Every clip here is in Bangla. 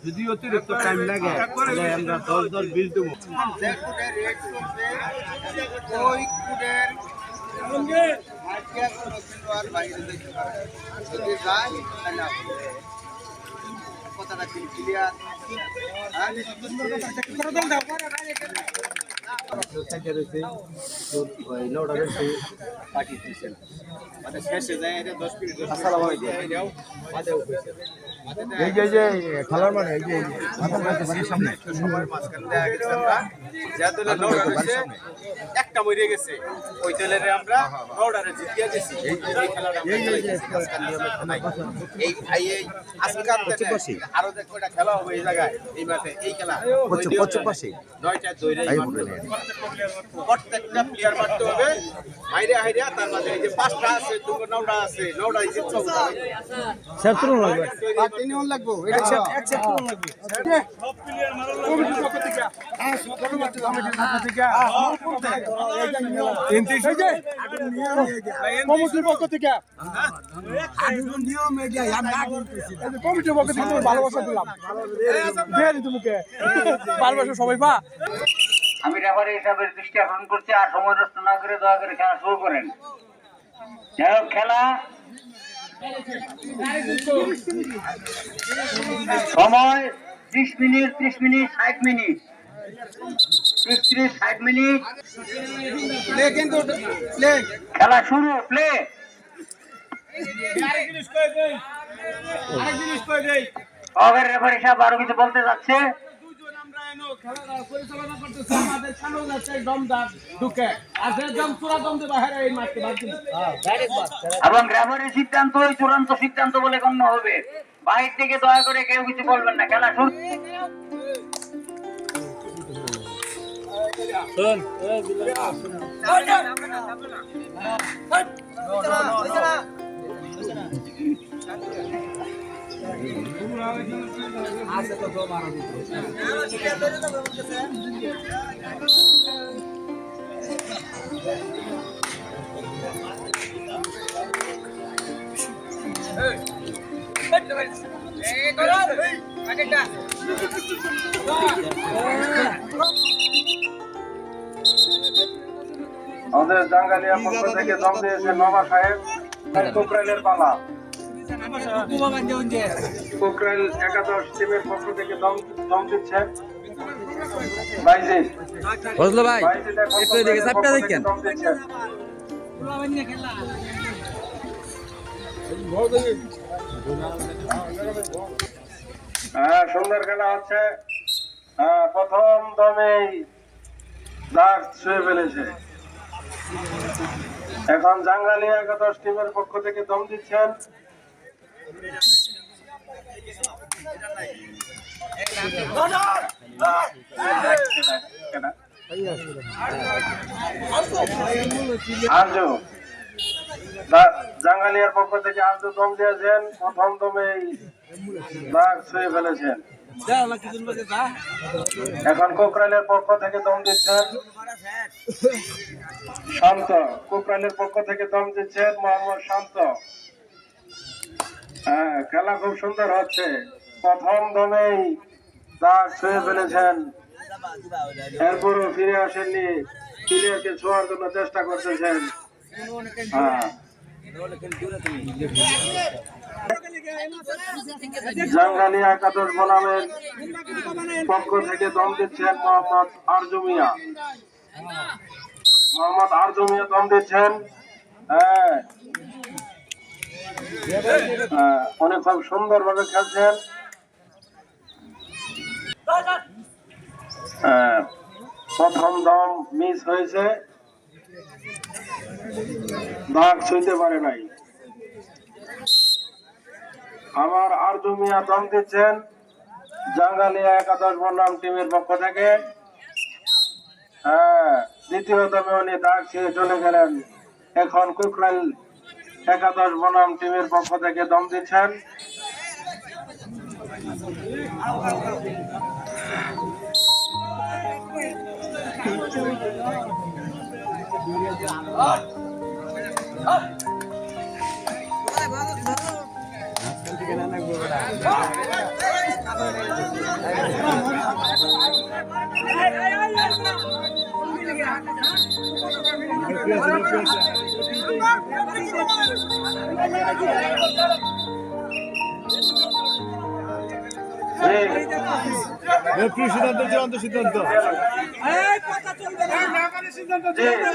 যদি অতিরিক্ত টাইম লাগে তাহলে আমরা 10-10-20 দেবো। কথাটা ক্লিয়ার খেলার মানে একটা মরে গেছে ওই দলের আমরা অর্ডারে জিতিয়ে গেছি এই খেলাটা এই আজকাল আরো দেখো এটা খেলা হবে এই জায়গায় এই মাঠে এই খেলা নয়টা দৌড়ে প্রত্যেকটা প্লেয়ার মারতে হবে হাইরে হাইরে তার মাঝে এই যে পাঁচটা আছে দুটো নৌটা আছে নৌটাই জিততে হবে স্যার তুলন লাগবে তিন হল লাগবে এটা এক সেট তুলন লাগবে সব প্লেয়ার মারল কমিটির পক্ষ থেকে হ্যাঁ সব কমিটির পক্ষ থেকে কমিটির পক্ষ থেকে নিয়ম এগিয়ে আমরা কমিটির পক্ষ থেকে ভালোবাসা দিলাম দেন তোমাকে ভালোবাসা সবাই পা আমি রেফারি হিসাবে দৃষ্টি আকর্ষণ করছি আর সময় নষ্ট না করে দয়া করে খেলা শুরু করেন খেলা সময় 30 minute 30 minute 60 minute 30-60 minute play কিন্তু প্লে খেলা শুরু প্লে আরেক জিনিস কই দেই অগের রেফারি সাহেব আরো কিছু বলতে যাচ্ছে দুজন আমরা এনো খেলা পরিচালনা করতেছি আমাদের সামনে যাচ্ছে দমদার ঢুকে আর যে দম পুরো দম দে বাইরে এই মারতে বাকি এবং রেফারির সিদ্ধান্ত চূড়ান্ত সিদ্ধান্ত বলে গণ্য হবে বাইরে থেকে দয়া করে কেউ কিছু বলবেন না খেলা শুরু আমাদের জাঙ্গালিয়া পক্ষ থেকে দম দিয়েছে নবা সাহেব কোকরাইলের পালা কোকরাইল 11 টিমের পক্ষ থেকে দম দিচ্ছে বাইজিদ বুঝলো ভাই একটু এদিকে সাপটা দেখেন হ্যাঁ সুন্দর খেলা হচ্ছে প্রথম দমেই দাগ ছুঁয়ে ফেলেছে এখন জাঙ্গালিয়া 11 টিমের পক্ষ থেকে দম দিচ্ছেন আরজু জাঙ্গালিয়ার পক্ষ থেকে আরজু দম দিয়েছেন প্রথম দমেই দাগ ছুঁয়ে ফেলেছেন এখন কোকরাইলের পক্ষ থেকে দম দিচ্ছেন শান্ত কোকরাইলের পক্ষ থেকে দম দিচ্ছেন মোহাম্মদ শান্ত হ্যাঁ খেলা খুব সুন্দর হচ্ছে প্রথম দমেই দাগ ছুঁয়ে ফেলেছেন এরপরও ফিরে আসেননি প্লেয়ারকে ছোঁয়ার জন্য চেষ্টা করতেছেন হ্যাঁ জাঙ্গালিয়া 11 বনামের পক্ষ থেকে দম দিচ্ছেন মোহাম্মদ আরজু মিয়া দম দিচ্ছেন অনেক খুব সুন্দর ভাবে খেলছেন প্রথম দম মিস হয়েছে দাগ ছুঁইতে পারে নাই আমার আরজু মিয়া দম দিচ্ছেন জাঙ্গালিয়া 11 বনাম টিমের পক্ষ থেকে দ্বিতীয় দমে উনি দাগ ছুঁয়ে চলে গেলেন এখন কোকরাইল 11 বনাম টিমের পক্ষ থেকে দম দিচ্ছেন সিদ্ধান্ত চূড়ান্ত সিদ্ধান্ত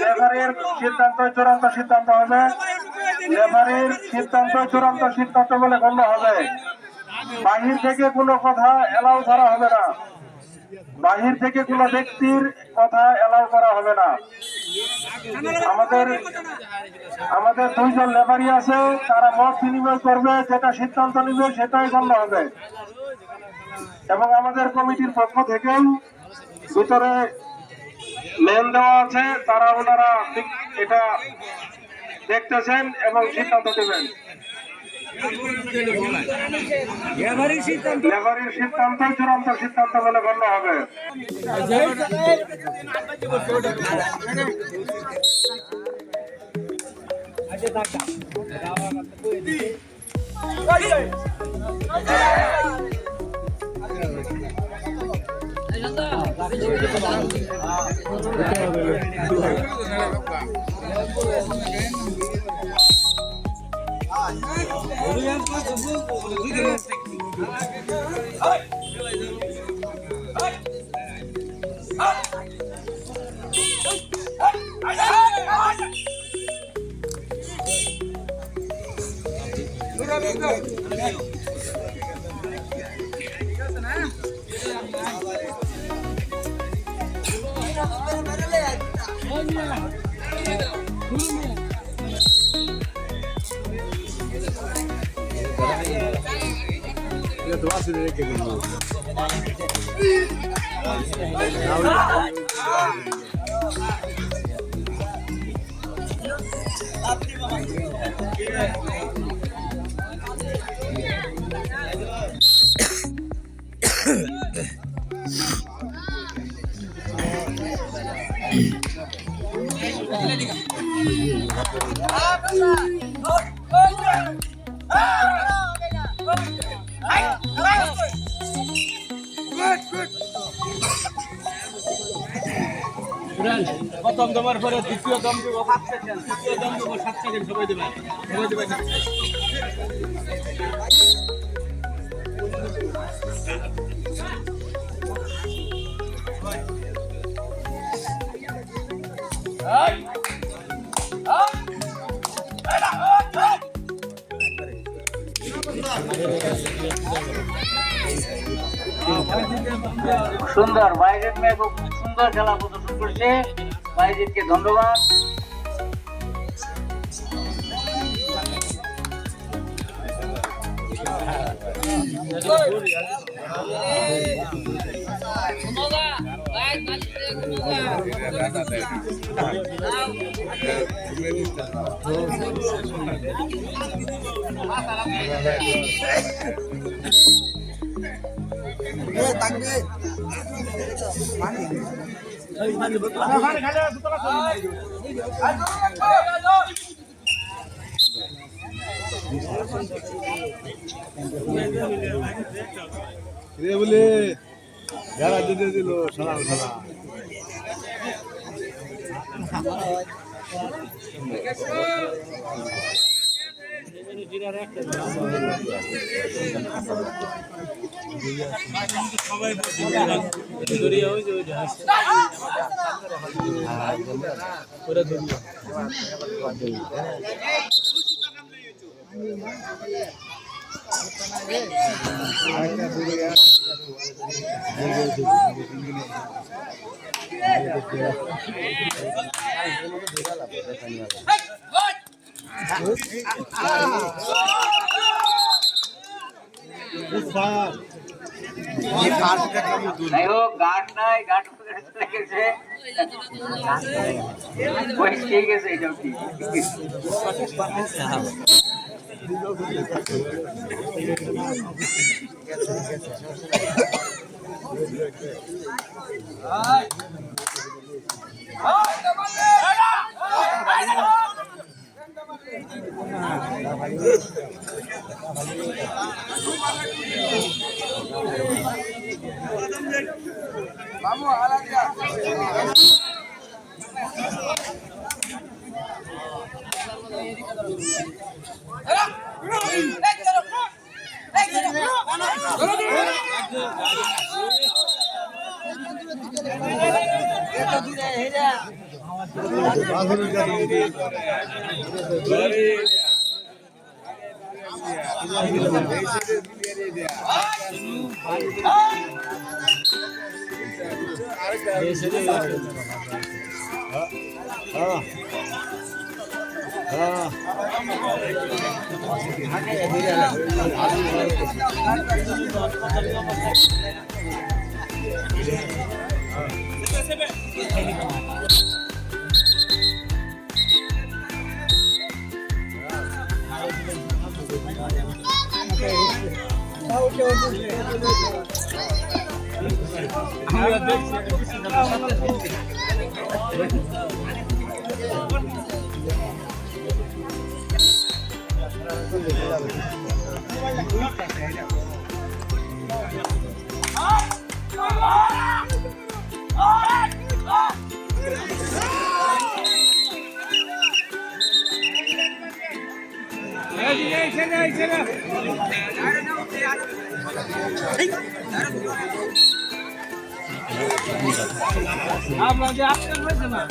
রেফারির সিদ্ধান্ত চূড়ান্ত সিদ্ধান্ত হবে। রেফারির সিদ্ধান্ত চূড়ান্ত সিদ্ধান্ত বলে গণ্য হবে। বাহির থেকে কোনো কথা এলাও করা হবে না। বাহির থেকে কোনো ব্যক্তির কথা এলাও করা হবে না। আমাদের দুইজন রেফারি আছে, তারা মত বিনিময় করবে, যেটা সিদ্ধান্ত নিবে সেটাই গণ্য হবে। এবং আমাদের কমিটির পক্ষ থেকেও ভিতরে মেন দেওয়া আছে, তারা ওনারা এটা দেখতেছেন এবং সিদ্ধান্ত দেবেন। রেফারির সিদ্ধান্ত চূড়ান্ত সিদ্ধান্ত বলে গণ্য হবে। প্রথম দমের পরে দ্বিতীয় দম দেব 7 সেকেন্ড, তৃতীয় দম দেব 7 সেকেন্ড, সবাই দেবেন। সুন্দর বাইরের মেয়ে খুব সুন্দর খেলা প্রদর্শন করছে। বাইরেকে ধন্যবাদ। বলে যারা দিতে দিল সালাম সালাম। যাই হোক, গার্ড নাই, গার্ড রেখেছে, ঠিক আছে, এটাও ঠিক। আপনাদের আজকাল হয়েছে না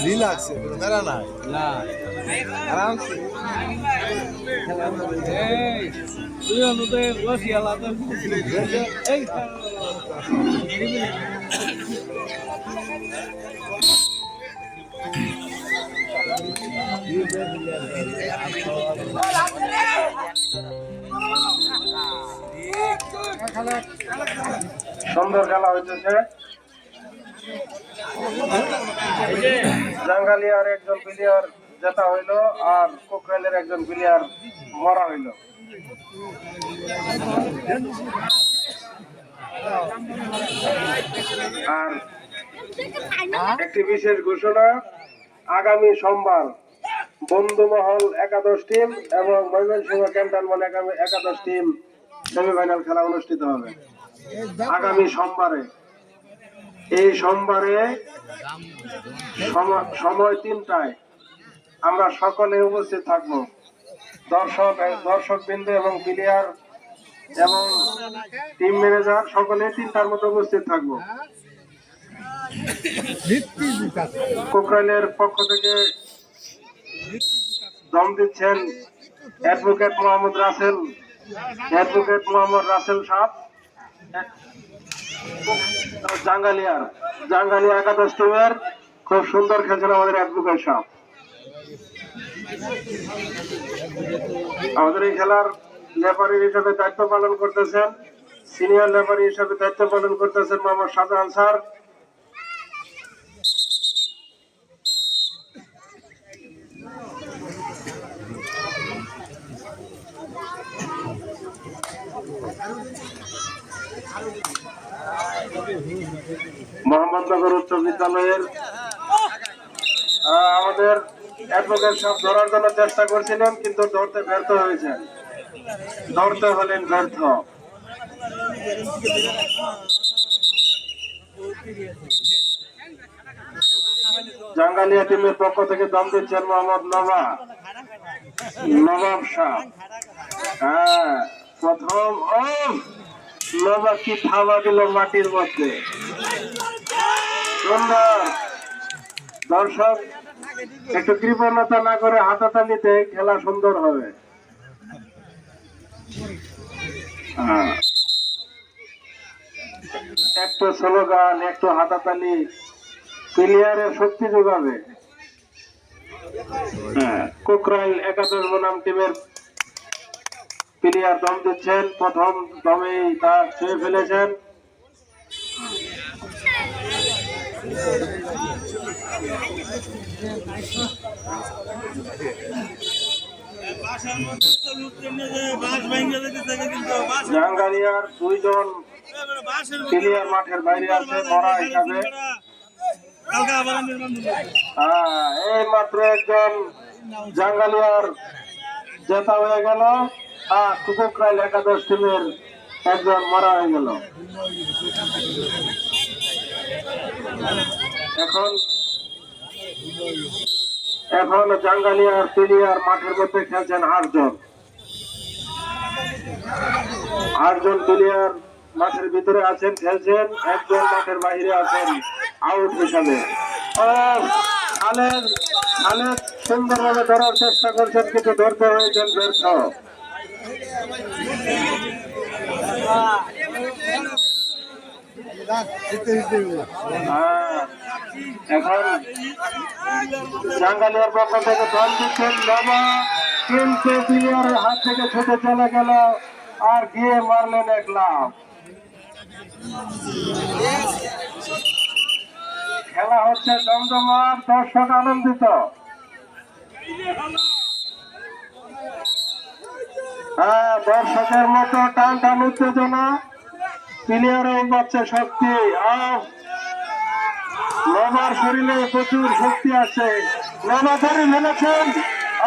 রিল্যাক্স মেরা না না আরামসে এই তুই অনুতে বসি আলাদা এই সুন্দর খেলা হইতেছে। জাঙ্গালিয়ার একজন প্লেয়ার জেতা হইলো আর কোকরাইলের একজন প্লেয়ার মরা হইলো। আর একটি বিশেষ ঘোষণা, আগামী সোমবার বন্ধুমহল একাদশ টিম এবং ময়মনসিংহ ক্যান্টনমেন্ট একাদশ টিম সেমিফাইনাল খেলা অনুষ্ঠিত হবে আগামী সোমবারে। এই সোমবারে সময় 3টায় আমরা সকলে উপস্থিত থাকব। দর্শক বিন্দু এবং প্লেয়ার এবং টিম ম্যানেজার সকলে 3টার মতো উপস্থিত থাকব। কোকরাইলের পক্ষ থেকে দম দিচ্ছেন অ্যাডভোকেট মোহাম্মদ রাসেল সাহেব। জাঙ্গালিয়া একাদশ টিমের খুব সুন্দর খেলছেন আমাদের অ্যাডভোকেট সাহেব। আমাদের এই খেলার রেফারি হিসেবে দায়িত্ব পালন করতেছেন, সিনিয়র রেফারি হিসেবে দায়িত্ব পালন করতেছেন মোহাম্মদ শাহজাহান স্যার। মোহাম্মদনগর উচ্চ বিদ্যালয়ের আমাদের অ্যাডভোকেট সাহেব ধরার জন্য চেষ্টা করছিলেন, কিন্তু ধরতে ব্যর্থ হয়েছেন, ধরতে হলেন ব্যর্থ। জাঙ্গালিয়া টিমের পক্ষ থেকে দম দিচ্ছেন মোহাম্মদ নবাব শাহ। হ্যাঁ, প্রথম নবাব কি থাবা দিল মাটির মধ্যে। সুন্দর। দর্শক একটু কৃপণতা না করে হাতাতালিতে খেলা সুন্দর হবে। একটু স্লোগান, একটু হাতাতালি প্লেয়ারের শক্তি যোগাবে। কোকরাইল একাদশ বনাম টিমের প্লেয়ার দম দিচ্ছেন, প্রথম দমেই তা ছুঁয়ে ফেলেছেন। জাঙ্গালিয়ার 2 জন প্লেয়ার মাঠের বাইরে আছে মরা হিসাবে। এই মাত্র একজন জাঙ্গালিয়ার জেতা হয়ে গেল, আর কোকরাইল একাদশ টিমের একজন মারা হয়ে গেল। এখন জাঙ্গালিয়ার প্লেয়ার মাঠের মধ্যে খেলছেন 8জন প্লেয়ার মাঠের ভিতরে আছেন, খেলছেন। একজন মাঠের বাইরে আছেন আউট হিসাবে। খালেদ সুন্দরভাবে ধরার চেষ্টা করছেন, কিন্তু ধরতে হয়েছেন ব্যর্থ। এখন জাঙ্গালিয়ার পক্ষ থেকে দল দিচ্ছেন নবা, কিন্তু প্লেয়ারের হাত থেকে ছুটে চলে গেল আর গিয়ে মারলেন 1 লাফ। খেলা হচ্ছে জমজমাট, দর্শক আনন্দিত। দর্শকের মতো টান টান উত্তেজনা, প্লেয়ারের পাচ্ছে শক্তি। নবার শরীরে প্রচুর শক্তি আছে, নবা ধরে ফেলেছেন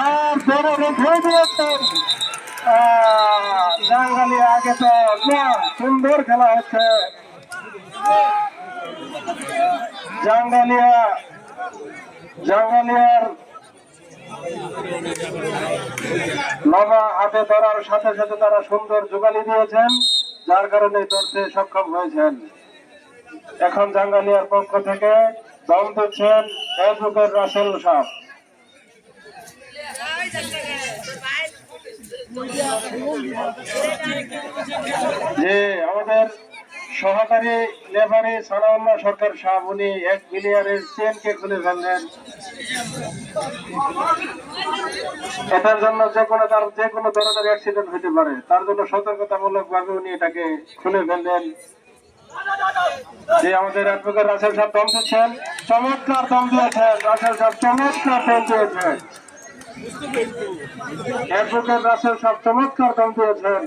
আর ধরে রেখে দিয়েছেন। জাঙ্গালিয়া আগে তো সুন্দর খেলা হচ্ছে। জাঙ্গালিয়ার নবা হাতে ধরার সাথে সাথে তারা সুন্দর যোগালি দিয়েছেন। যার কারণে ধরতে সক্ষম হয়েছেন। এখন জাঙ্গালিয়ার পক্ষ থেকে দম দিচ্ছেন অ্যাডভোকেট রাসেল সাহেব। যে আমাদের সহকারী লেবারি সানাউল্লাহ সরকার সাহেব, উনি 1 মিলিয়নের চেনকে খুলে ফেললেন। এটার জন্য যে কোনো ধরনের অ্যাক্সিডেন্ট হতে পারে, তার জন্য সতর্কতামূলক ভাবে উনি এটাকে খুলে ফেললেন। যে আমাদের অ্যাডভোকেট রাসেল সাহেব দম দিচ্ছেন, চমৎকার দম দিয়েছেন রাসেল সাহেব, চমৎকার দম দিয়েছেন অ্যাডভোকেট রাসেল সাহেব, চমৎকার দম দিয়েছেন।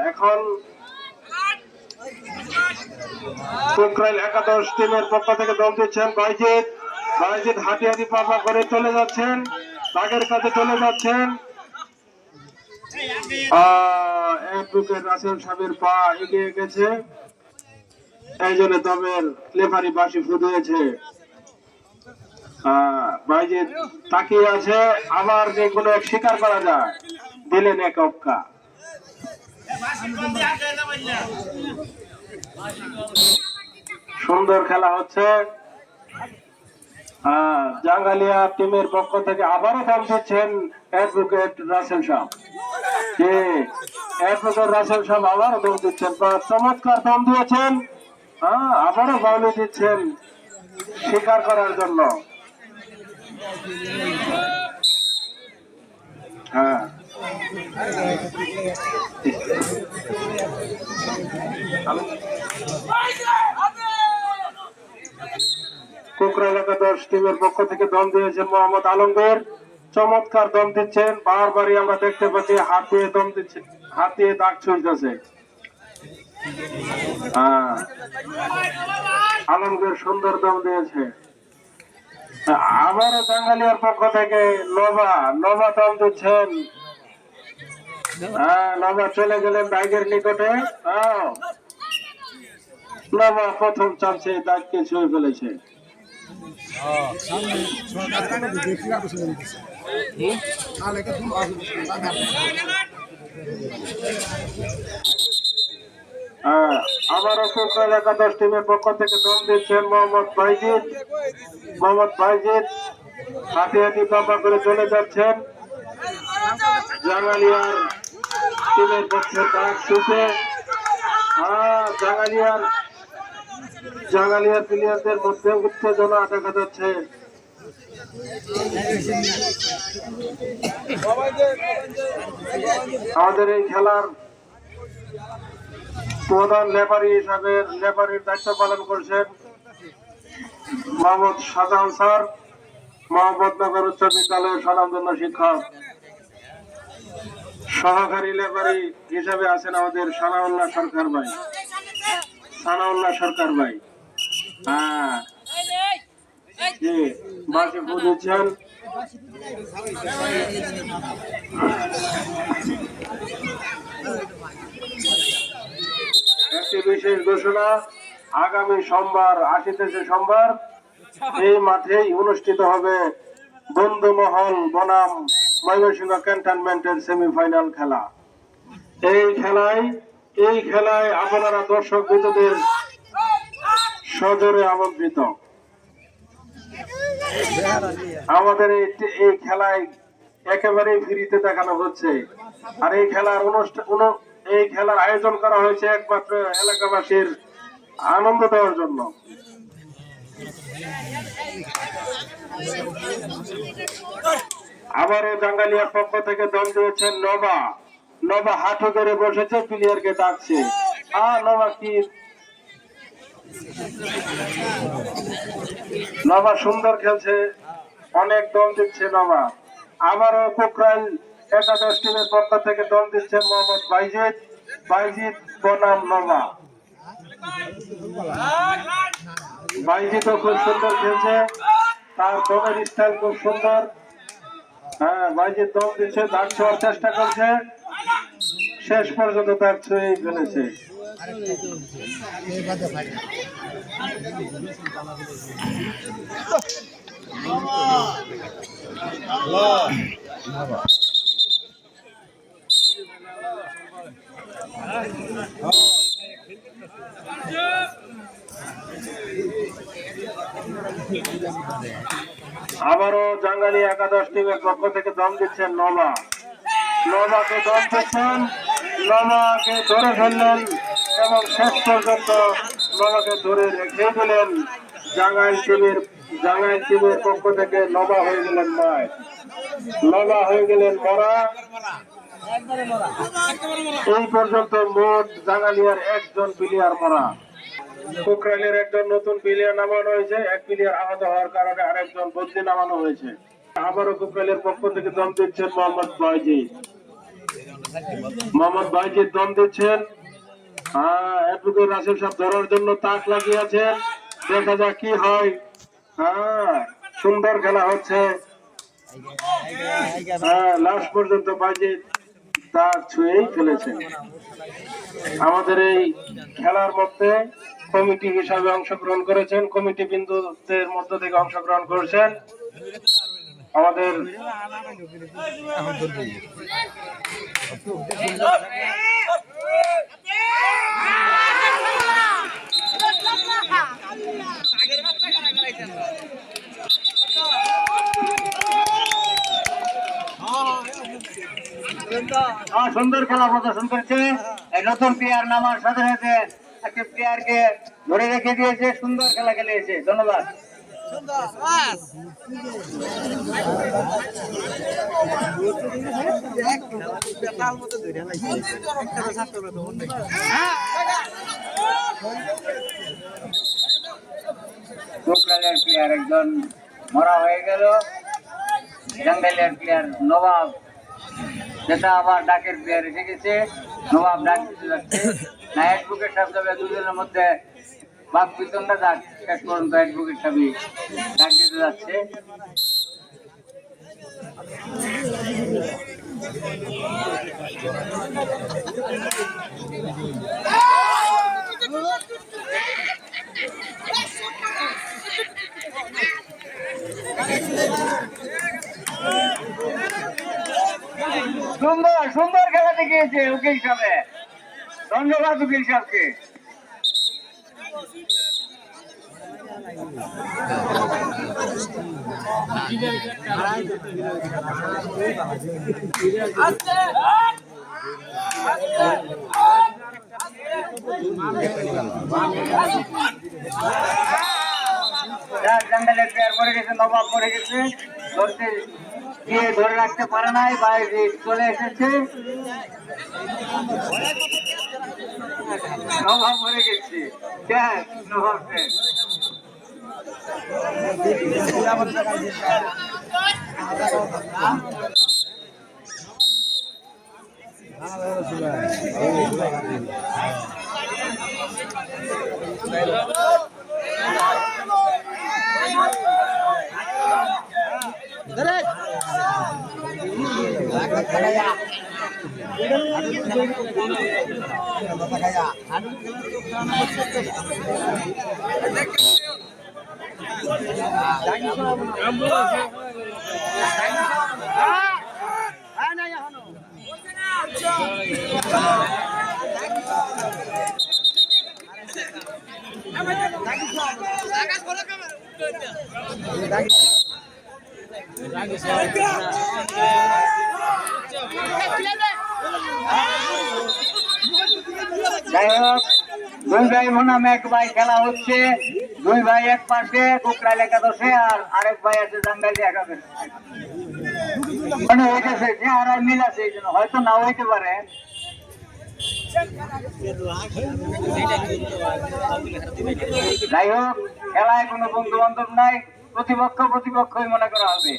এখন কোকরাইল 11 টিমের পক্ষ থেকে দল দিচ্ছেন বাইজিদ হাতিয়ারি পাপা করে চলে যাচ্ছেন, বাগের কাছে চলে যাচ্ছেন। অ্যাডভোকেট রাসেল সাহেবের পা এগিয়ে গেছে, এই জন্য দমের লেফারি বাঁশি ফুটিয়েছে। বাইজিদ তাকিয়ে আছে, আবার যে কোনো এক শিকার করা যায়, দিলেন এক অক্কা। সুন্দর খেলা হচ্ছে। জাঙ্গালিয়া টিমের পক্ষ থেকে আবারও দম দিচ্ছেন অ্যাডভোকেট রাসেল সাহেব। অ্যাডভোকেট রাসেল সাহেব আবারও দম দিচ্ছেন, চমৎকার দম দিয়েছেন। আবারও বাউলি দিচ্ছেন শিকার করার জন্য। কোকরাইল 11 টিমের পক্ষ থেকে দম দিয়েছেন মোহাম্মদ আলমগীর, চমৎকার দম দিচ্ছেন। বারবারই আমরা দেখতে পাচ্ছি হাত দিয়ে দম দিচ্ছেন, হাত দিয়ে দাগ ছুঁইতেছে। আলমগীর সুন্দর দম দিয়েছে। আবারও জাঙ্গালিয়ার পক্ষ থেকে নবা দম দিচ্ছেন। নবা চলে গেলেন দাগের নিকটে। নবা প্রথম চান্সে দাগকে ছুঁয়ে ফেলেছে। আবারও কোকরাইল 11 টিমের পক্ষ থেকে দম দিচ্ছেন মোহাম্মদ বাইজিদ হাতিয়ারি পাপা করে চলে যাচ্ছেন। জাঙ্গালিয়ার টিমের পক্ষে দাগ ছুটে জাঙ্গালিয়ার প্লেয়ারদের মধ্যে উত্তেজনা দেখা যাচ্ছে। আমাদের এই খেলার প্রধান লেফারির দায়িত্ব পালন করছেন মোহাম্মদ শাহজাহান স্যার, মোহাম্মদনগর উচ্চ বিদ্যালয়ের স্বনামধন্য শিক্ষক। সহকারী লেফারি হিসাবে আছেন আমাদের সানাউল্লাহ সরকার ভাই। বাঁশি ফুটিয়েছেন। একটি বিশেষ ঘোষণা, আগামী সোমবার 80 সোমবার এই মাঠেই অনুষ্ঠিত হবে বন্ধুমহল বনাম ময়মনসিংহ ক্যান্টনমেন্টের সেমিফাইনাল খেলা। এই খেলায় আপনারা দর্শক বৃন্দদের সজোরে আমন্ত্রিত। আমাদের এই খেলায় একেবারেই ফ্রিতে দেখানো হচ্ছে। আর এই খেলার আয়োজন করা হয়েছে একমাত্র এলাকাবাসীর আনন্দ দেওয়ার জন্য। আবারও জাঙ্গালিয়ার পক্ষ থেকে দল দিয়েছেন নবা হাঁটু করে বসেছে, প্লেয়ারকে ডাকছে। নবা সুন্দর খেলছে, অনেক দল দিচ্ছে নবা। আবারও কোকরাইল 11 টিমের পক্ষ থেকে দল দিচ্ছেন মোহাম্মদ বাইজিদ বনাম নবা। বাইজিদও খুব সুন্দর খেলছে, তার দমের স্টাইল খুব সুন্দর। বাইজিদ দম দিচ্ছে, দাগ ছোঁয়ার চেষ্টা করছে, শেষ পর্যন্ত দাগ ছুঁয়ে ফেলেছে। আবারও জাঙ্গালি একাদশ টিমের পক্ষ থেকে দম দিচ্ছেন নবা। নবাকে দম দিচ্ছেন, নবাকে ধরে ফেললেন এবং শেষ পর্যন্ত নবাকে ধরে রেখে দিলেন। জাঙ্গাইল টিমের পক্ষ থেকে নবা হয়ে গেলেন মায়, নবা হয়ে গেলেন মরা। এই পর্যন্ত মোট জাঙ্গালিয়ার একজন প্লেয়ার মরা। কুকরাইলের একজন নতুন প্লেয়ার নামানো হয়েছে, এক প্লেয়ার আহত হওয়ার কারণে আরেকজন বদলি নামানো হয়েছে। আবারও কুকরাইলের পক্ষ থেকে দম দিচ্ছেন মোহাম্মদ বাইজিদ। মোহাম্মদ বাইজিদ দম দিচ্ছেন। অ্যাডভোকেট রাসেল সাহেব ধরার জন্য তাক লাগিয়েছেন, দেখা যাক কি হয়। সুন্দর খেলা হচ্ছে। লাস্ট পর্যন্ত বাইজিদ তাক ছুঁয়েই ফেলেছেন। আমাদের এই খেলার মধ্যে কমিটি হিসাবে অংশগ্রহণ করেছেন, কমিটি বিন্দুদের মধ্য থেকে অংশগ্রহণ করেছেন আমাদের সুন্দর খেলা প্রদর্শন করেছে। এই নতুন প্লেয়ার নামার সাথে সাথে একটা প্লেয়ারকে ধরে রেখে দিয়েছে, সুন্দর খেলা খেলেছে। ধন্যবাদ। প্লেয়ার একজন মরা হয়ে গেল। জাঙ্গাইলের প্লেয়ার নবাব, যেটা আবার ডাকের প্লেয়ার এসে গেছে। নবাব ডাক দিতে যাচ্ছে না, অ্যাডভোকেট সাহেব যাবে দুজনের মধ্যে বাক বিতনটা ডাক শেষ পর্যন্ত অ্যাডভোকেট সাহেব ডাক দিতে যাচ্ছে। সুন্দর সুন্দর খেলা দেখিয়েছে উকিল সাহেব, ধন্যবাদ উকিল সাহেবকে। জঙ্গলের প্লেয়ার মরে গেছে, নবাব মরে গেছে, ধরতে গিয়ে ধরে রাখতে পারে নাই, বাইরে চলে এসেছে। নবাব মরে গেছে, নবাব যাই হোক, দুই ভাই নামে এক ভাই খেলা হচ্ছে। দুই ভাই এক পাশে কুকরাইল একাদশে, আর আরেক ভাই আছে জাঙ্গাইল একাদশে। মানে হইতেছে যে আর মিল আছে, এই জন্য হয়তো না হইতে পারে। যাই হোক, খেলায় কোনো বন্ধু বান্ধব নাই, প্রতিপক্ষ প্রতিপক্ষই মনে করা হবে।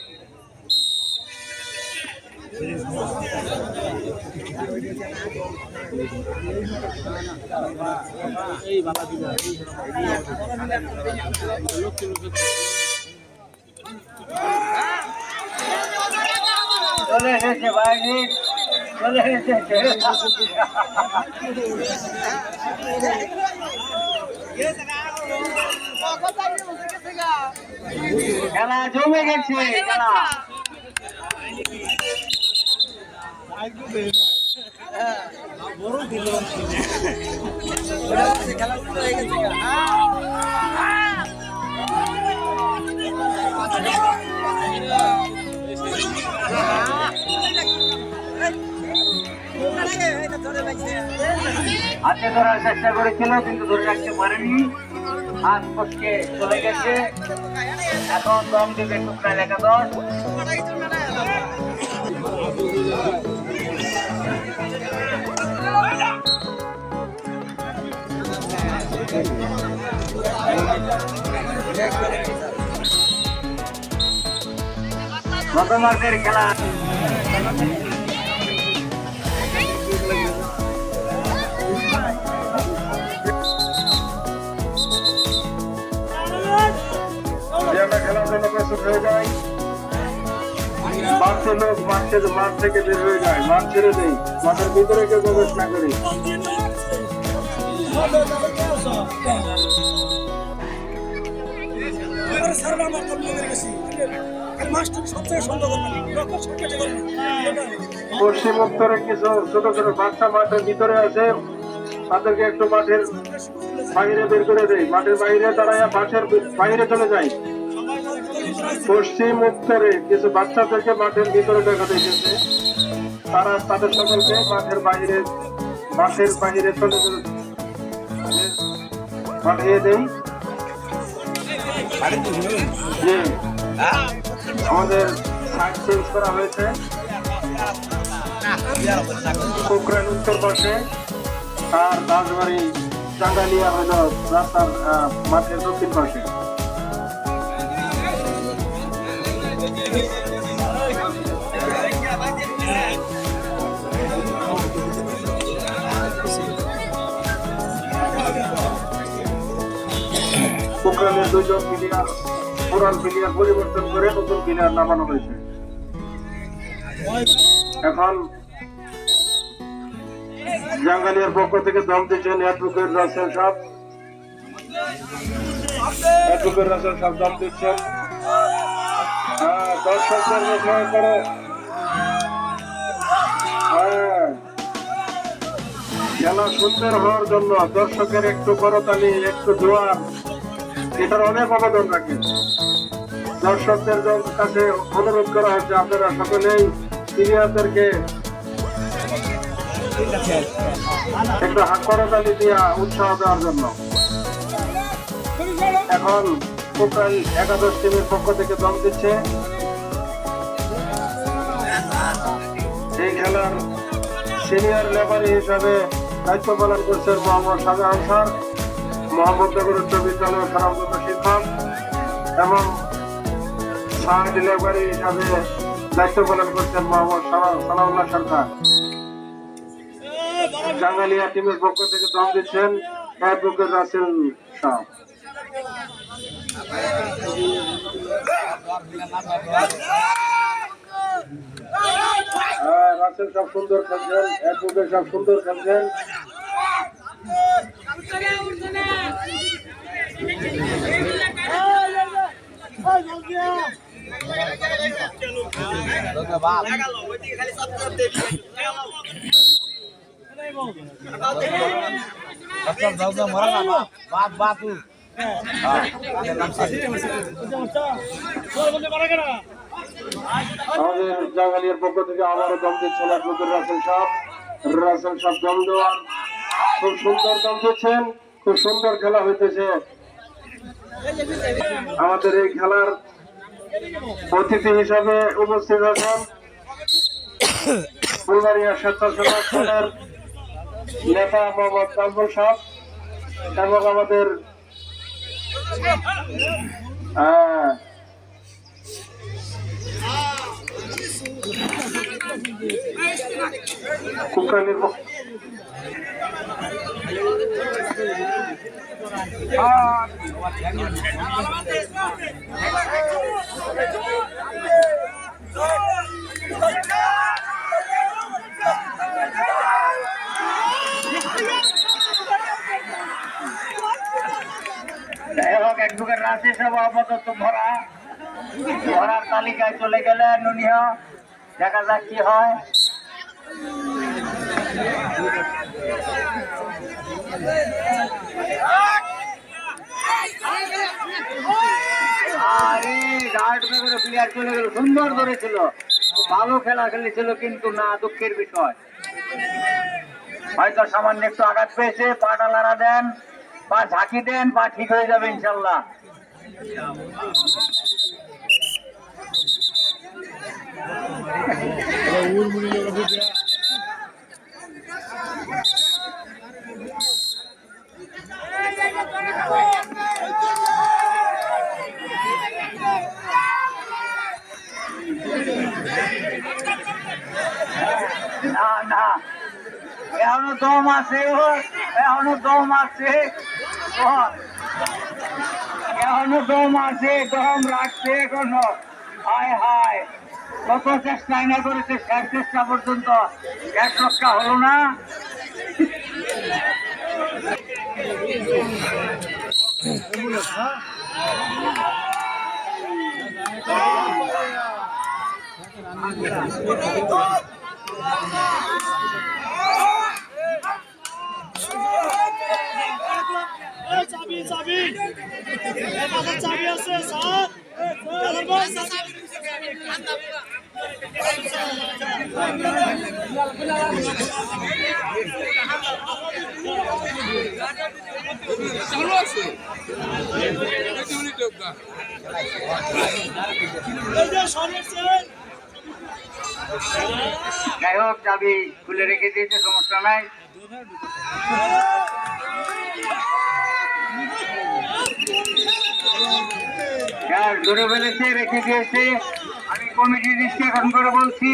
চলে এসেছে ভাইজি, চলে এসেছে। খেলা জমে গেছে, খেলা হাতে ধরার চেষ্টা করেছিল কিন্তু ধরে রাখতে পারেনি, হাত ফসকে চলে গেছে। এখন দম দেবে টুকরা একাদশ। গত মাসের খেলা খেলার জন্য প্রস্তুত হয়ে যায়। মাঠে লোক মাঠ থেকে বের হয়ে যায়, মাঠ ছেড়ে দেয়, মাঠের ভিতরে কেউ প্রবেশ না করে। পশ্চিম উত্তরে কিছু ছোট ছোট বাচ্চা মাঠের ভিতরে আছে, তাদেরকে একটু মাঠের বাইরে বের করে দেয়, মাঠের বাইরে দাঁড়ায় মাঠের বাইরে চলে যায়। পশ্চিম উত্তরে কিছু বাচ্চাদেরকে মাঠের ভিতরে দেখা দিয়েছে, তারা তাদের সকলকে মাঠের বাইরে চলে পাঠিয়ে দেয়। যে আমাদের সাইড চেঞ্জ করা হয়েছে, পোখরান উত্তর পাশে আর রাজবাড়ি টাঙ্গালিয়া হল রাস্তার মাঠের দক্ষিণ পাশে। পোখরানের দুজন প্লেয়ার পুরান প্লেয়ার পরিবর্তন করে নতুন প্লেয়ার নামানো হয়েছে। এখন জাঙ্গালিয়ার পক্ষ থেকে দম দিচ্ছেন অ্যাডভোকেট রাসেল সাহেব। দম দিচ্ছেন। দর্শকদের বিষয় করে খেলা সুন্দর হওয়ার জন্য দর্শকের একটু করতালি, একটু জোয়ার, এটার অনেক অবদান রাখে। দর্শকদের কাছে অনুরোধ করা হচ্ছে আপনারা সকলেই প্লেয়ারদেরকে একটু করতালি দিয়া উৎসাহ দেওয়ার জন্য। এখন পোখরান একাদশ টিমের পক্ষ থেকে দম দিচ্ছে। এই খেলার সিনিয়র রেফারি হিসাবে দায়িত্ব পালন করছেন মোহাম্মদ শাহজাহান স্যার, মোহাম্মদনগর উচ্চ বিদ্যালয়ের সরবরাহ শিক্ষক, এবং সাইড রেফারি হিসাবে দায়িত্ব পালন করছেন মোহাম্মদ সালাউল্লাহ সরকার। টাঙ্গালিয়া টিমের পক্ষ থেকে দম দিচ্ছেন অ্যাডভোকেট রাসেল সাহেব। রাসেল সব সুন্দর খেলছেন, অ্যাডভোকেট সব সুন্দর খেলছেন। আমাদের জাঙ্গালিয়ার পক্ষ থেকে আবারও দম দিচ্ছেন অ্যাডভোকেট রাসেল সাহেব। দম দেওয়ার খুব সুন্দর দম দিচ্ছেন, খুব সুন্দর খেলা হইতেছে। আমাদের এই খেলার অতিথি হিসাবে উপস্থিত আছেন ফুলবাড়িয়া স্বেচ্ছাসেবক দলের নেতা মোহাম্মদ কামরুল সাহেব এবং আমাদের কুকরানির অ্যাডভোকেট রাসেল সাহেব আপাতত ধরার তালিকায় চলে গেলে নুনিয়া, দেখা যাক কি হয়। আরে ঘাট করে প্লেয়ার চলে গেল, সুন্দর ধরেছিল, ভালো খেলা খেলেছিল, কিন্তু না, দুঃখের বিষয় হয়তো সামান্য একটু আঘাত পেয়েছে। পাটা লাড়া দেন, পা ঝাঁকি দেন, পা ঠিক হয়ে যাবে ইনশাল্লাহ। না না, এখনো দম আছে, এখনো দম আছে, এখনো দম আছে, দম রাখছে এখনো। হায় হায়, কত চেষ্টা না করেছে, শেষ চেষ্টা পর্যন্ত গ্যাস রক্ষা হলো না। চাবি আছে স্যার, চালু আছে যাই হোক, চাবি খুলে রেখে দিয়েছে, সমস্যা নাই। ধরে ফেলেছে, রেখে দিয়েছে। আমি কমিটির দৃষ্টি আকর্ষণ করে বলছি,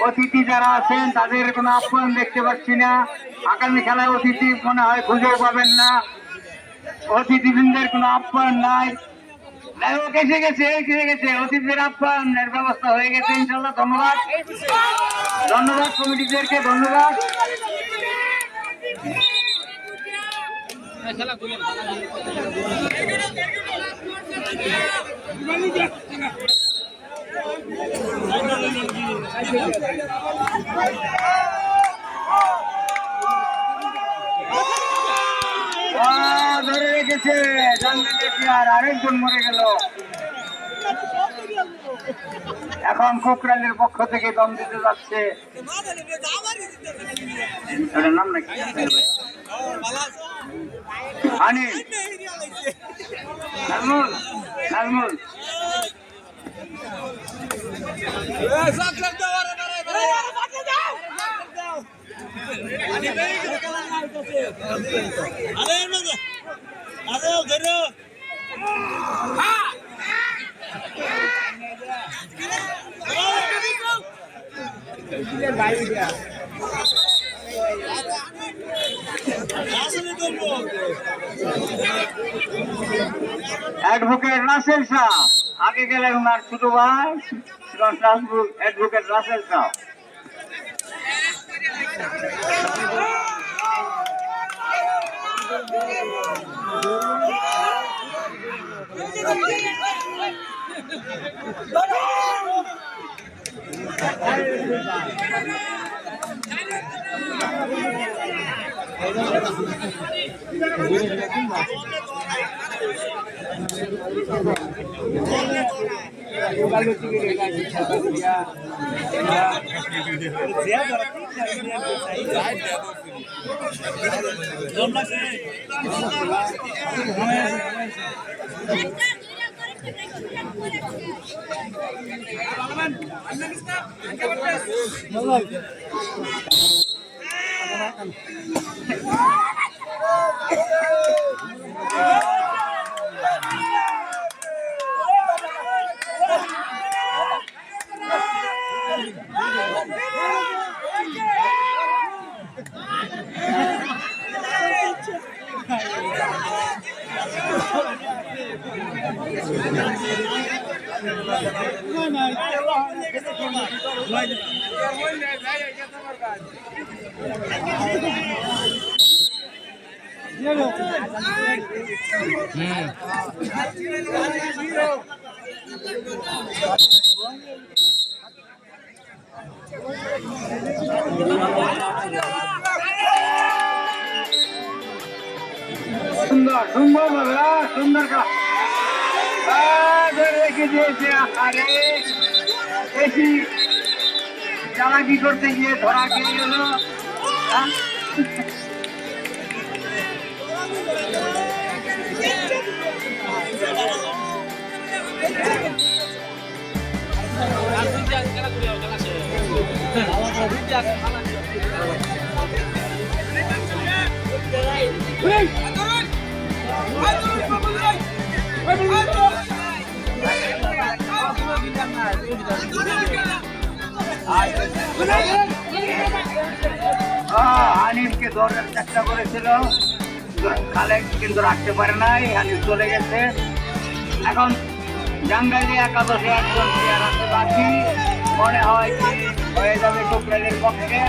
অতিথি যারা আছেন তাদের কোনো আপ্যায়ন দেখতে পাচ্ছি না। আগামী খেলায় অতিথি মনে হয় খুঁজেও পাবেন না, অতিথিবৃন্দের কোনো আপ্যায়ন নাই। যাই হোক, এসে গেছে, অতিথিদের আপ্যায়নের ব্যবস্থা হয়ে গেছে ইনশাল্লাহ। ধন্যবাদ, ধন্যবাদ কমিটিদেরকে, ধন্যবাদ। ধরে রেখেছে, আরেকজন মরে গেল। এখন কোকরালের পক্ষ থেকে দম দিতে যাচ্ছে, এটার নাম নাকি আনিল, নাজমুল, নাজমুল। অ্যাডভোকেট রাসেল শাহ আগে গেলেন, ওনার ছোট ভাই অ্যাডভোকেট রাসেল শাহ। সুন্দর সুন্দর বাবা সুন্দর রেখে দিয়েছে। আরে বেশি চালাকি করতে গিয়ে ধরা খেয়ে গেল। হানিফকে ধরার চেষ্টা করেছিল, খালেক কিন্তু রাখতে পারে নাই। হানিফ চলে গেছে। এখন জাঙ্গাইলে একাদশে একজন প্লেয়ার আছে বাকি, মনে হয় হয়ে যাবে কোকরালের পক্ষে।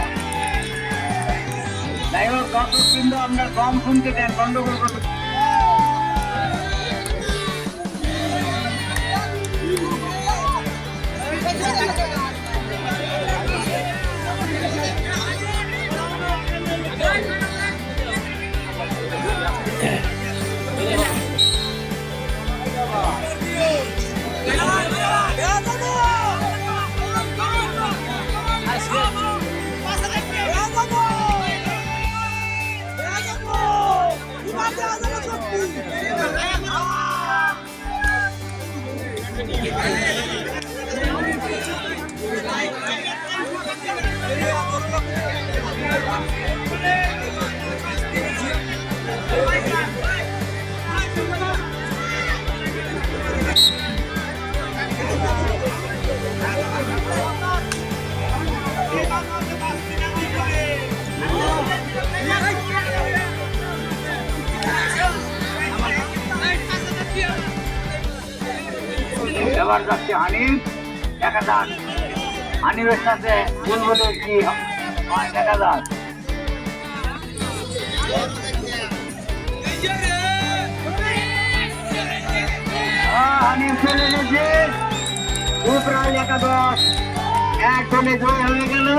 যাই হোক, দর্শক কিন্তু আপনার কম শুনতে দেন, গন্ডগোল করতে। এবার যাচ্ছে হানিফ, দেখা যাক হানিফের সাথে বুলবুলের কি হয়, দেখা যাক। হানিফ চলে গেছে, উপরাল একাদশ এক গোলে জয় হয়ে গেল।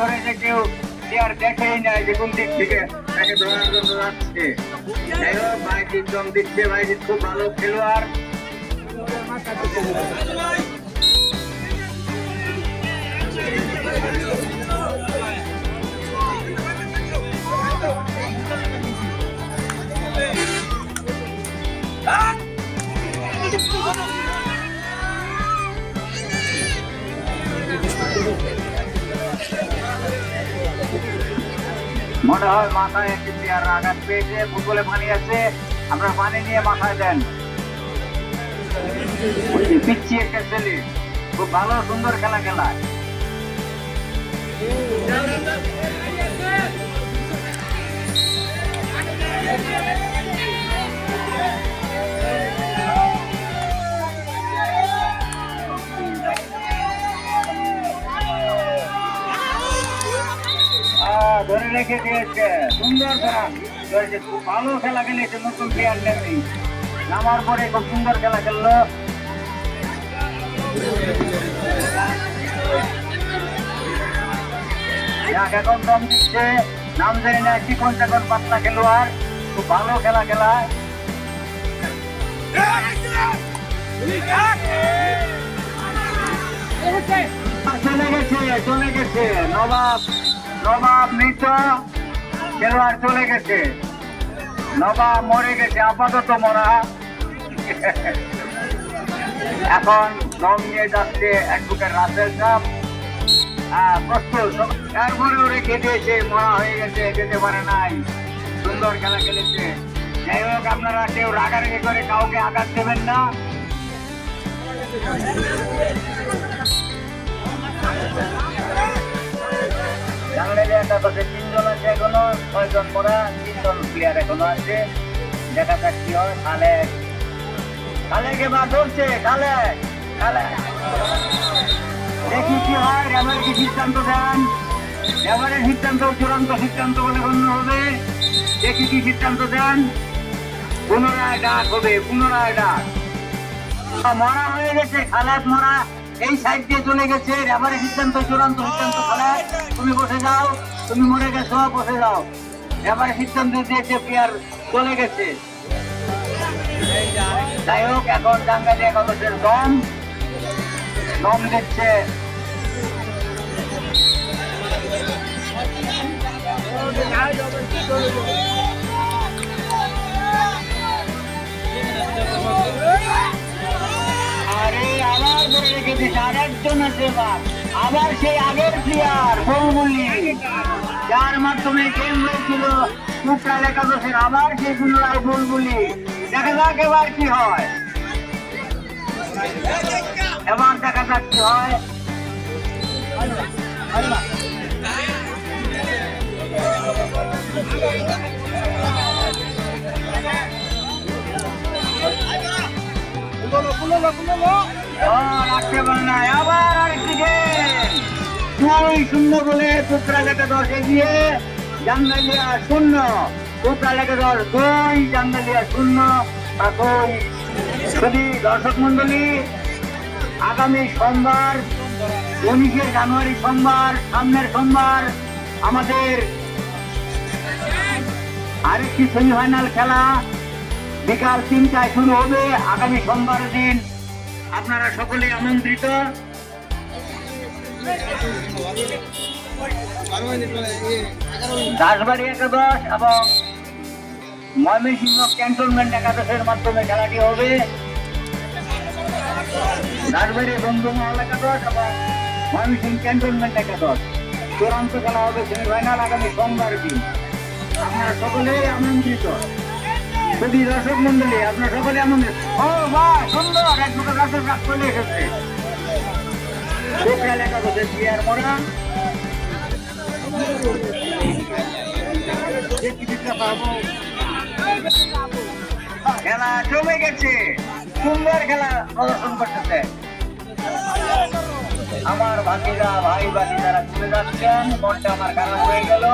ধরেছে কেউ প্লেয়ার দেখেই নাই যে কোন দিক থেকে তাকে ধরার জন্য যাচ্ছে। যাই হোক, ভাইজিৎ দম দিচ্ছে, ভাইজিৎ খুব ভালো খেলোয়াড়। মনে হয় মাথায় একটি প্লেয়ার আঘাত পেয়েছে, ফুটবলে পানি আছে, আমরা পানি নিয়ে মাথায় দেন। পিচ্ছি একটা ছেলে, খুব ভালো সুন্দর খেলা খেলায়। ধরে রেখে দিয়েছে, সুন্দর ধরেছে, খুব ভালো খেলা খেলেছে। নতুন প্লেয়ার নেই, নামার পরে খুব সুন্দর খেলা খেললো। এখন দম দিচ্ছে, নাম জানি না, চিকন চাকন পাতলা খেলোয়াড়। খুব ভালো খেলা খেলায় চলে গেছে নবাব মৃত খেলোয়াড় চলে গেছে, নবাব মরে গেছে, আপাতত মরা। এখন দম নিয়ে যাচ্ছে অ্যাডভোকেট রাসেল সাহেব। প্রস্তুত, তারপরেও রেখে দিয়েছে, মরা হয়ে গেছে, যেতে পারে নাই। সুন্দর খেলা খেলেছে। যাই হোক, আপনারা কেউ রাগারাগি করে কাউকে আঘাত দেবেন না। তিনজন আছে এখনো, 6 জন মরা, 3 জন প্লেয়ার এখনো আছে। দেখা যাক কি হয়। খালেক এবার ধরছে, খালেক দেখি কি হয়। রেফারি কি সিদ্ধান্ত দেন? রেফারির সিদ্ধান্ত চূড়ান্ত সিদ্ধান্ত বলে গণ্য হবে। দেখি কি সিদ্ধান্ত দেন। পুনরায় ডাক হবে, পুনরায় ডাক। মরা হয়ে গেছে, খালেক মরা, এই সাইড দিয়ে চলে গেছে। রেফারির সিদ্ধান্ত চূড়ান্ত সিদ্ধান্ত। খালেক তুমি বসে যাও, তুমি মরে গেছো, বসে যাও। রেফারির সিদ্ধান্ত দিয়েছে, প্লেয়ার চলে গেছে। যাই হোক, এখন টাঙ্গাইলে একাদশের দম দিচ্ছে। আরে আবার ধরে রেখে দিচ্ছে, আরেকজন আছে। আবার সেই আগের প্লেয়ার বুলবুলি, যার মাধ্যমে গেম হয়েছিল টুকরাল একাদশের, আবার সেই পুনরায় বুলবুলি। দেখা যাক এবার কি হয়, এবার দেখা যাক কি হয়। রাখতে পারে না, আবার আরেকটি গেম। 2-0 বলে টুকরাল একাদশ এগিয়ে, জাঙ্গালিয়া 0। টুকরাল একাদশ 2, জাঙ্গালিয়া 0। যদি দর্শক মন্ডলী, আগামী সোমবার 19শে জানুয়ারি সোমবার, সামনের সোমবার আমাদের আরেকটি সেমিফাইনাল খেলা বিকাল 3টায় শুরু হবে। আগামী সোমবার দিন আপনারা সকলেই আমন্ত্রিত। দাসবাড়ি একাদশ এবং ময়মনসিংহ ক্যান্টনমেন্ট একাদশের মাধ্যমে খেলাটি হবে। দাসবাড়ি বন্ধুমহল একাদশ এবং ময়মনসিংহ ক্যান্টনমেন্ট একাদশ চূড়ান্ত খেলা হবে সেমিফাইনাল আগামী সোমবার দিন। আপনারা সকলেই আমন্ত্রিত। যদি দর্শক মন্ডলী, আপনারা সকলে আমন্ত্রিত। ও বাহ, সুন্দর, অ্যাডভোকেট রাসেল সাহেব চলে এসেছে। টুকরাল একাদশের প্লেয়ার মরা। খেলা জমে গেছে, সুন্দর খেলা প্রদর্শন করতেছে। আমার ভাতিজা ভাই ভাতিজারা চলে যাচ্ছেন, মনটা আমার খারাপ হয়ে গেল।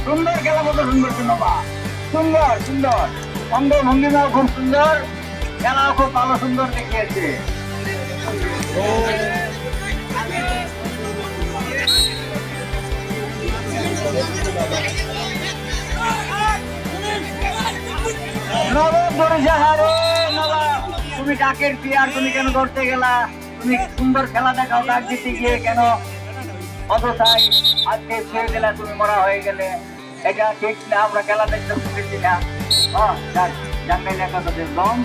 সুন্দর খেলা প্রদর্শন করছে নবা, সুন্দর অঙ্গ ভঙ্গিমাও খুব সুন্দর, খেলাও খুব ভালো সুন্দর দেখিয়েছে। নবাব বরিশা হারে। নবাব, তুমি ডাকের প্লেয়ার, তুমি কেন ধরতে গেলা? তুমি সুন্দর খেলা দেখাও, ডাক দিতে গিয়ে কেন অযথাই আজকে ছেড়ে দিলা? তুমি মরা হয়ে গেলে, এটা ঠিক না। আমরা খেলা দেখতে পেরেছি না। জাঙ্গাইলে একাদশের দম।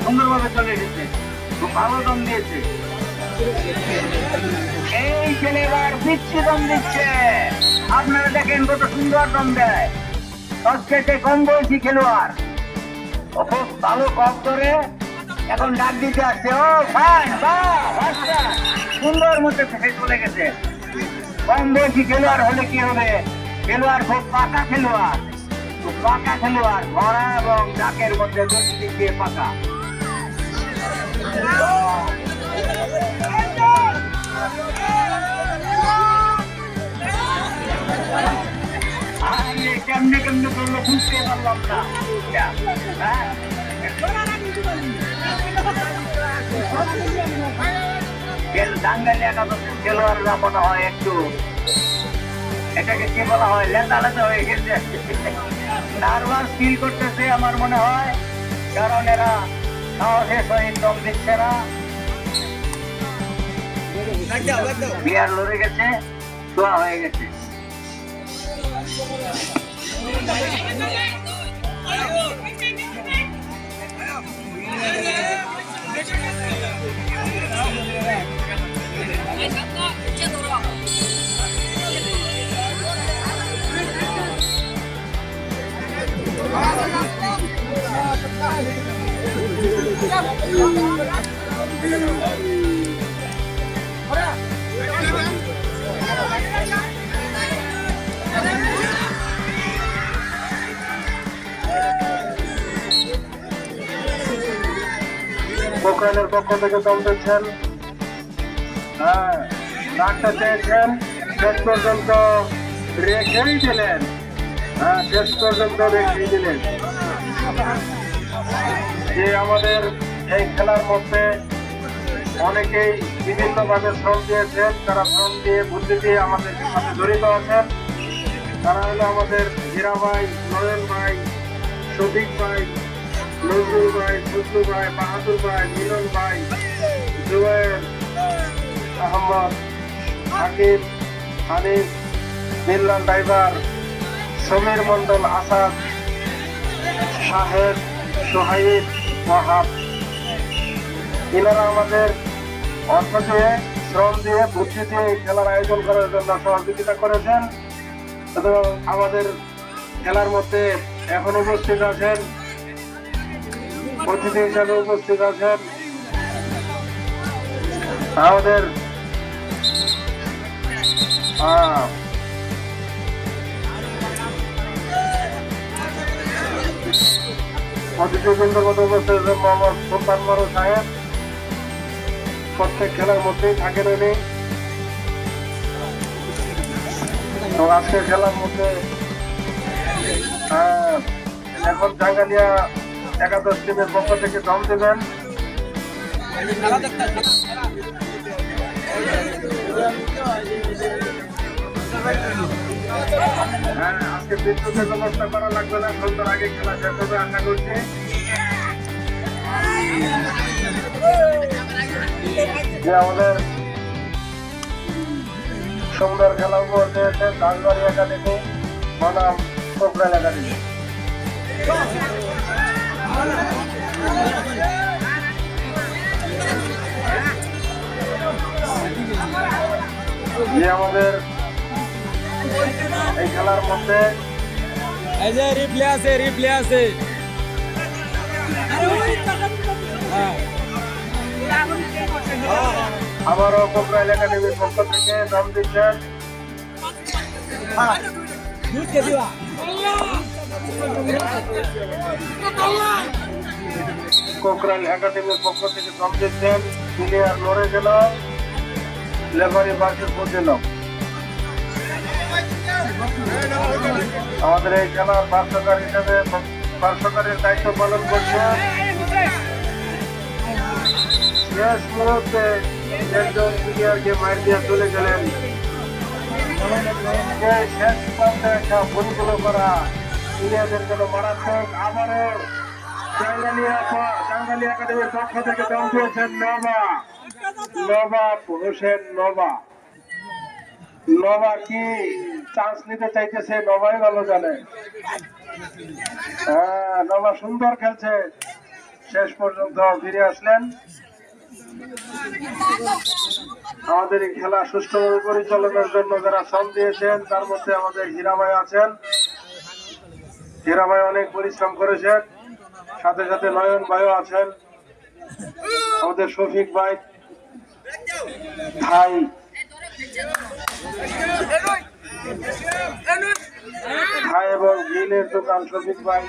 সুন্দরভাবে চলে এসেছে, খুব ভালো দম দিয়েছে। এই ছেলে এবার পিচ্ছি দম দিচ্ছে। আপনারা দেখেন কত সুন্দর দম দেয়। সবচেয়ে কম বয়সী খেলোয়াড়, ও খুব ভালো কম করে এখন ডাক দিতে আসছে। ও ফাইন, সুন্দর মধ্যে থেকে চলে গেছে। কম বয়সী খেলোয়াড় হলে কি হবে? খেলোয়াড় খুব পাকা খেলোয়াড়, ধরা এবং ডাকের মধ্যে দুটি দিয়ে পাকা। আরে কেমনে কেমনে করলো বুঝতে পারলাম না। হ্যাঁ টাঙ্গাইলে খেলোয়াড়রা মনে হয় একটু এটাকে কি বলা হয় লেদা লেদা হয়ে গেছে, নার্ভাস ফিল করতেছে আমার মনে হয়, কারণ এরা সাহসের সহিত দম দিচ্ছে না, বিয়ার লড়ে গেছে, শোয়া হয়ে গেছে। কোকাইলের পক্ষ থেকে দম দিচ্ছেন, হ্যাঁ ডাকতে চেয়েছেন, শেষ পর্যন্ত রেখেই দিলেন, হ্যাঁ শেষ পর্যন্ত রেখেই দিলেন। যে আমাদের এই খেলার মধ্যে অনেকেই বিভিন্নভাবে শ্রম দিয়েছেন, তারা শ্রম দিয়ে বুদ্ধি দিয়ে আমাদের সাথে জড়িত আছেন, তারা হলো আমাদের হীরা ভাই, নয়ন ভাই, শফিক ভাই, নজরুল ভাই, ফজলু ভাই, বাহাদুর ভাই, মিলন ভাই, জুয়েল আহমদ, হাকিম, হানিফ, মিল্লান ড্রাইভার, সমীর মন্ডল, আসাদ, শাহেদ, সোহাইব, ওয়াহাব, এনারা আমাদের অর্থ দিয়ে, শ্রম দিয়ে, বুদ্ধি দিয়ে এই খেলার আয়োজন করার জন্য সহযোগিতা করেছেন। এবং আমাদের খেলার মধ্যে এখন উপস্থিত আছেন, অতিথি হিসাবে উপস্থিত আছেন আমাদের অতিথিবৃন্দের মধ্যে উপস্থিত আছেন মোহাম্মদ সুলতান মারু সাহেব, প্রত্যেক খেলার মধ্যেই থাকেন উনি। তো আজকের খেলার মধ্যে এখন জাঙ্গালিয়া একাদশ টিমের পক্ষ থেকে দম দেবেন। হ্যাঁ আজকে বিদ্যুতের ব্যবস্থা করা লাগবে না, সন্ধ্যার আগে খেলা শেষ হবে আশা করছি। যে আমাদের সুন্দর খেলা উপহার দিয়েছে দাসবাড়ি একাডেমি বনাম কোকরাইল একাডেমি। যে আমাদের এই খেলার মধ্যে রিপ্লে আছে আবারও কোকরাইল একাডেমির পক্ষ থেকে দম দিচ্ছেন কোকরাইল একাডেমির পক্ষ থেকে দম দিচ্ছেন প্লেয়ার লড়ে গেল, লেফারি বাসে পৌঁছল। আমাদের এই খেলার পার্শ্বকার হিসেবে পার্শ্বকারের দায়িত্ব পালন করছে শেষ মুহূর্তে একজন প্লেয়ারকে মার দিয়ে চলে গেলেন। শেষ প্রান্তে একটা ভুলগুলো করা প্লেয়ারদের জন্য মারাত্মক। আবারও জাঙ্গালি একাডেমির পক্ষ থেকে দম দিয়েছেন নবাব হোসেন। নবা কি চান্স নিতে চাইতেছে নবাই ভালো জানে। হ্যাঁ নবা সুন্দর খেলছে, শেষ পর্যন্ত ফিরে আসলেন। আমাদের এই খেলা সুষ্ঠুভাবে পরিচালনার জন্য যারা শ্রম দিয়েছেন তার মধ্যে আমাদের হীরা ভাই আছেন। হীরা ভাই অনেক পরিশ্রম করেছেন, সাথে সাথে নয়ন ভাইও আছেন, আমাদের শফিক ভাই, ভাই এবং গিলের দোকান শফিক ভাই,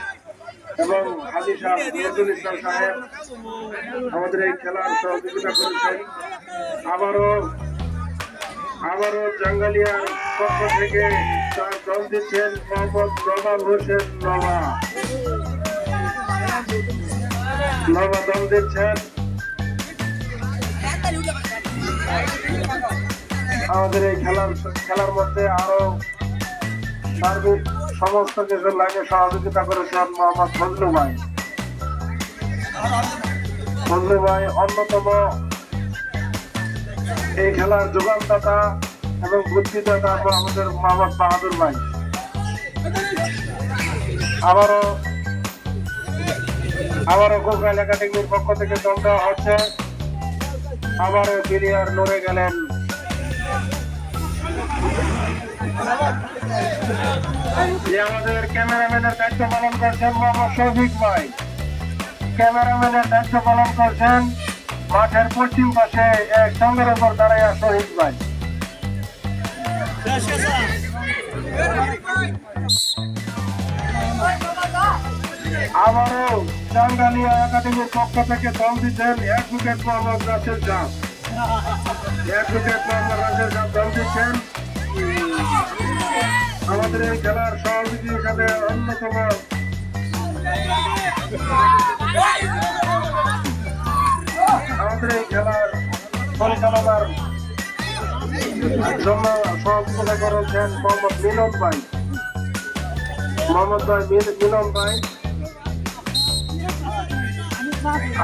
এবং হাজি সাহেব নজরুল ইসলাম সাহেব আমাদের এই খেলার সহযোগিতা করেছেন। আবারও জাঙ্গালিয়ার পক্ষ থেকে তার দল দিচ্ছেন মোহাম্মদ নবাব হোসেন নবা দল দিচ্ছেন। আমাদের এই খেলার মধ্যে আরো সার্বিক সমস্ত কিছু লাগে সহযোগিতা করেছেন মোহাম্মদ ফজলু ভাই অন্যতম এই খেলার যোগানদাতা এবং বুদ্ধিদাতা আমাদের মোহাম্মদ বাহাদুর ভাই। আবারও কোকরাইল একাডেমির পক্ষ থেকে দল দেওয়া হচ্ছে। আবারও প্লেয়ার নড়ে গেলেন। আমাদের ক্যামেরাম্যানের দায়িত্ব পালন করছেন মোহাম্মদ শফিক ভাই। ক্যামেরাম্যানের দায়িত্ব পালন করছেন মাঠের পশ্চিম পাশে এক সঙ্গের উপর দাঁড়াইয়া শহীদ ভাই। আবারও জাঙ্গালিয়া একাডেমির পক্ষ থেকে দল দিচ্ছেন অ্যাডভোকেট মোহাম্মদ রাসেল সাহেব। দল দিচ্ছেন। আমাদের এই খেলার সহযোগী হিসাবে অন্যতম আমাদের এই খেলার পরিচালনার জন্য সহযোগিতা করেছেন মোহাম্মদ মিলন ভাই।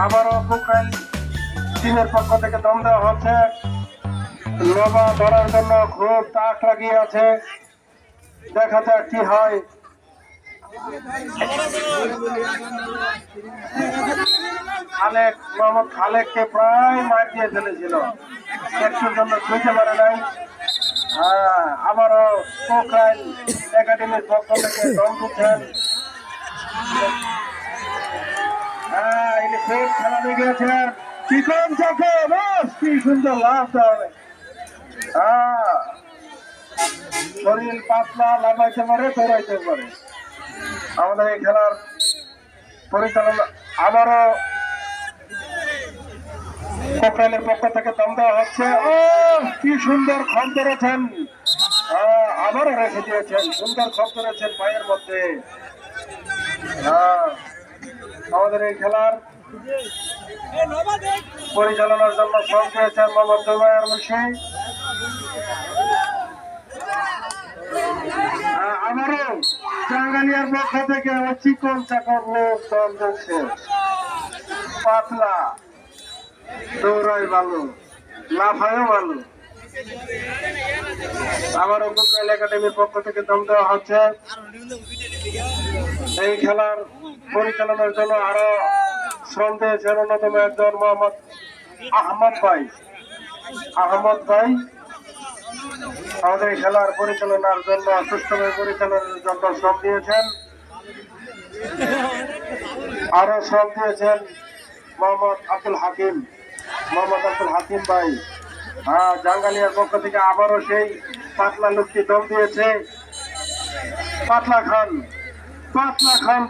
আবারও কোকরাইল টিমের পক্ষ থেকে দম দেওয়া হচ্ছে। নবা ধরার জন্য খুব তাক লাগিয়ে আছে, দেখা যাক কি হয়। মোহাম্মদ খালেককে প্রায় মার দিয়ে ফেলেছিল, একটুর জন্য ছুঁতে পারে নাই। আবারও কোকরাইল একাডেমির পক্ষ থেকে দম দিচ্ছেন। খেলা দেখিয়েছেন চিকন চকে, কি সুন্দর লাভ দেওয়া। শরীর পাতলা, লাফাইতে পারে, দৌড়াইতে পারে। আমাদের এই খেলার পরিচালনা আবারও কোকরাইলের পক্ষ থেকে দম দেওয়া হচ্ছে। কি সুন্দর খপ ধরেছেন, আবারও রেখে দিয়েছেন, সুন্দর খপ ধরেছেন পায়ের মধ্যে। আমাদের এই খেলার পরিচালনার জন্য শ্রম দিয়েছেন মোহাম্মদ জুবায়ের মুন্সি। আমারও জাঙ্গালিয়ার পক্ষ থেকে চিকন চাকর লোক দল দিচ্ছে, পাতলা, দৌড়াই ভালো, লাফায়ও ভালো। আবারও কোকরাইল একাডেমির পক্ষ থেকে দম দেওয়া হচ্ছে। এই খেলার পরিচালনার জন্য আরো শ্রম দিয়েছেন অন্যতম একজন মোহাম্মদ আহমদ ভাই। আমাদের এই খেলার পরিচালনার জন্য, সুষ্ঠুভাবে পরিচালনার জন্য শ্রম দিয়েছেন। আরো শ্রম দিয়েছেন মোহাম্মদ আব্দুল হাকিম ভাই। জাঙ্গালিয়ার পক্ষ থেকে আবারও সেই পাতলা লোকটি দম দিয়েছে, পাতলা খান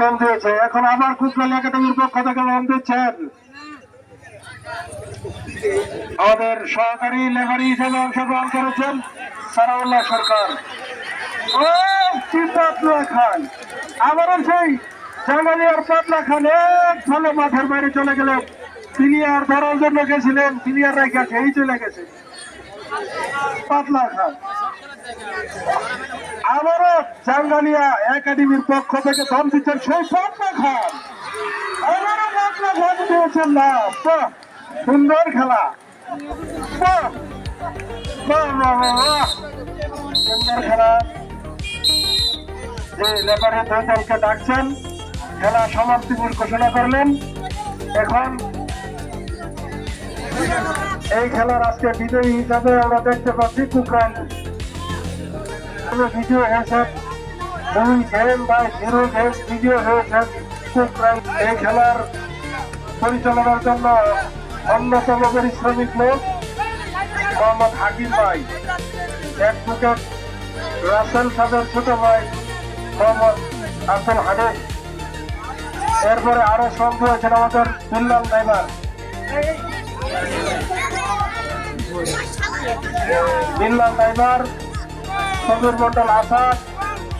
দম দিয়েছে। এখন আবার কোকরাইল একাডেমির পক্ষ থেকে দম দিচ্ছেন আমাদের সহকারী লেফারি হিসেবে অংশগ্রহণ করেছেন সারাউল্লাহ সরকার। পাতলা খান, আবারও সেই জাঙ্গালিয়ার পাতলা খান এক ভালো মাঠের বাইরে চলে গেলেন। প্লেয়ার ধরার জন্য গেছিলেন, প্লেয়ার রেখে এই চলে গেছে পাতলা খান। আবারও জাঙ্গালিয়া একাডেমির পক্ষ থেকে দম দিচ্ছেন সেই পাতলা খান। আবারও পাতলা খান দিয়েছেন না। সুন্দর খেলা, সুন্দর খেলা। যে লেফারি দুই দলকে ডাকছেন, খেলা সমাপ্তি ঘোষণা করলেন। এখন এই খেলার আজকে বিজয়ী হিসাবে আমরা দেখতে পাচ্ছি কোকরাইল। বিজয় হয়েছেন 2 গেম বা 0 গেম বিজয় হয়েছেন কোকরাইল। এই খেলার পরিচালনার জন্য অন্যতম পরিশ্রমিক লোক মোহাম্মদ হাকিম ভাই, অ্যাডভোকেট রাসেল সাহেবের ছোট ভাই মোহাম্মদ আব্দুল হানিফ, এরপরে আরো সঙ্গ হয়েছেন আমাদের বিল্লাল ড্রাইভার, সবির মন্ডল, আসাদ,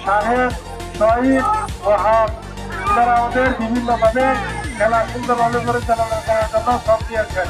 শাহেদ, শহীদ, ওহাব, এনারা আমাদের বিভিন্নভাবে খেলা সুন্দরভাবে পরিচালনা করার জন্য সঙ্গ দিয়েছেন।